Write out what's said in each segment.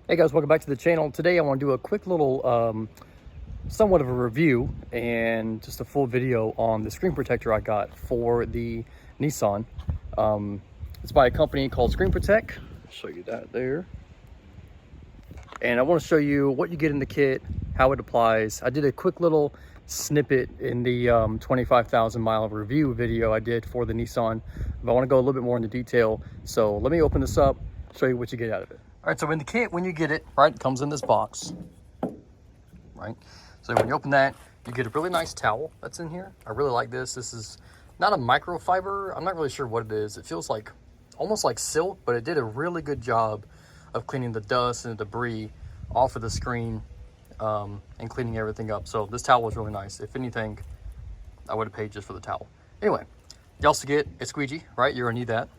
Hey guys, welcome back to the channel. Today I want to do a quick little somewhat of a review and just a full video on the screen protector I got for the Nissan. It's by a company called SCREENPROTECH. I'll show you that there. And I want to show you what you get in the kit, how it applies. I did a quick little snippet in the 25,000 mile review video I did for the Nissan, but I want to go a little bit more into detail. So let me open this up, show you what you get out of it. All right, so in the kit, when you get it, right, it comes in this box, right? So when you open that, you get a really nice towel that's in here. I really like this. This is not a microfiber. I'm not really sure what it is. It feels like almost like silk, but it did a really good job of cleaning the dust and the debris off of the screen and cleaning everything up. So this towel was really nice. If anything, I would have paid just for the towel. Anyway, you also get a squeegee, right? You're gonna need that.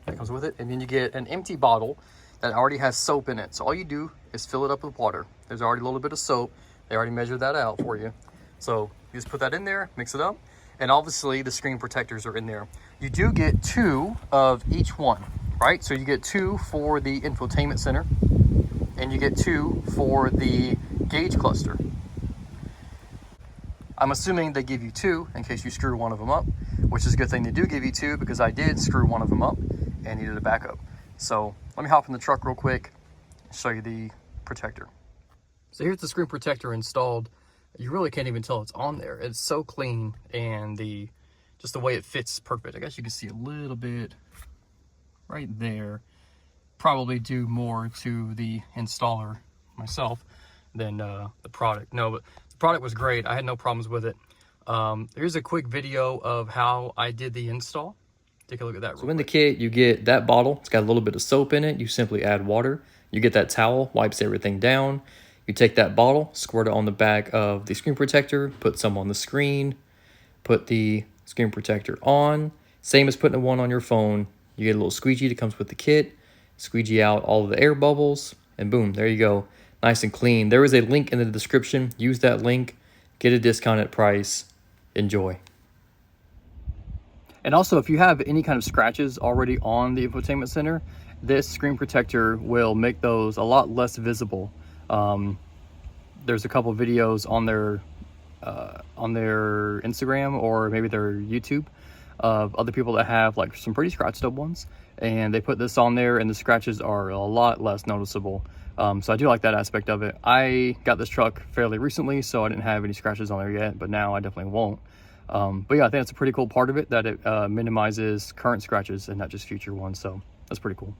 That comes with it. And then you get an empty bottle that already has soap in it. So all you do is fill it up with water. There's already a little bit of soap. They already measured that out for you. So you just put that in there, mix it up. And obviously the screen protectors are in there. You do get 2 of each one, right? So you get 2 for the infotainment center and you get 2 for the gauge cluster. I'm assuming they give you 2 in case you screw one of them up, which is a good thing they do give you 2 because I did screw one of them up and needed a backup. So let me hop in the truck real quick and show you the protector. So here's the screen protector installed. You really can't even tell it's on there. It's so clean, and just the way it fits perfect. I guess you can see a little bit right there. Probably due more to the installer myself than the product. No, but the product was great. I had no problems with it. Here's a quick video of how I did the install. Take a look at that. So in the kit, you get that bottle. It's got a little bit of soap in it. You simply add water. You get that towel, wipes everything down. You take that bottle, squirt it on the back of the screen protector, put some on the screen, put the screen protector on. Same as putting one on your phone. You get a little squeegee that comes with the kit. Squeegee out all of the air bubbles, and boom, there you go. Nice and clean. There is a link in the description. Use that link. Get a discounted price. Enjoy. And also, if you have any kind of scratches already on the infotainment center, this screen protector will make those a lot less visible. There's a couple videos on their Instagram or maybe their YouTube of other people that have like some pretty scratched up ones, and they put this on there and the scratches are a lot less noticeable. So I do like that aspect of it. I got this truck fairly recently, so I didn't have any scratches on there yet, but now I definitely won't. But yeah, I think that's a pretty cool part of it, that it minimizes current scratches and not just future ones. So that's pretty cool.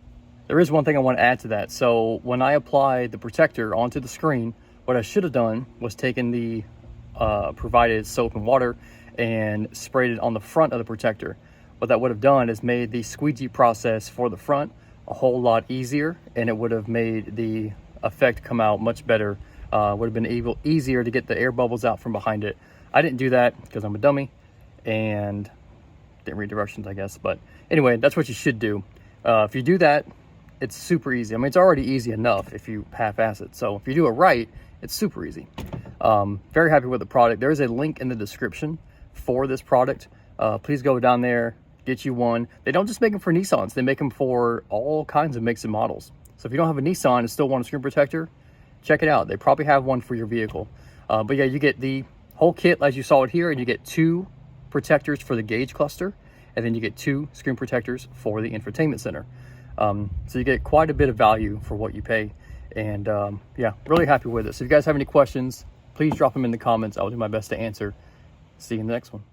There is one thing I want to add to that. So when I applied the protector onto the screen, what I should have done was taken the provided soap and water and sprayed it on the front of the protector. What that would have done is made the squeegee process for the front a whole lot easier, and it would have made the effect come out much better. Would have been easier to get the air bubbles out from behind it. I didn't do that because I'm a dummy and didn't read directions, I guess. But anyway, that's what you should do. If you do that, it's super easy. I mean, it's already easy enough if you half-ass it. So if you do it right, it's super easy. Very happy with the product. There is a link in the description for this product. Please go down there, get you one. They don't just make them for Nissans. They make them for all kinds of makes and models. So if you don't have a Nissan and still want a screen protector, check it out. They probably have one for your vehicle. But yeah, you get the whole kit as you saw it here, and you get 2 protectors for the gauge cluster, and then you get 2 screen protectors for the infotainment center. So you get quite a bit of value for what you pay, and yeah, really happy with it. So if you guys have any questions, please drop them in the comments. I'll do my best to answer. See you in the next one.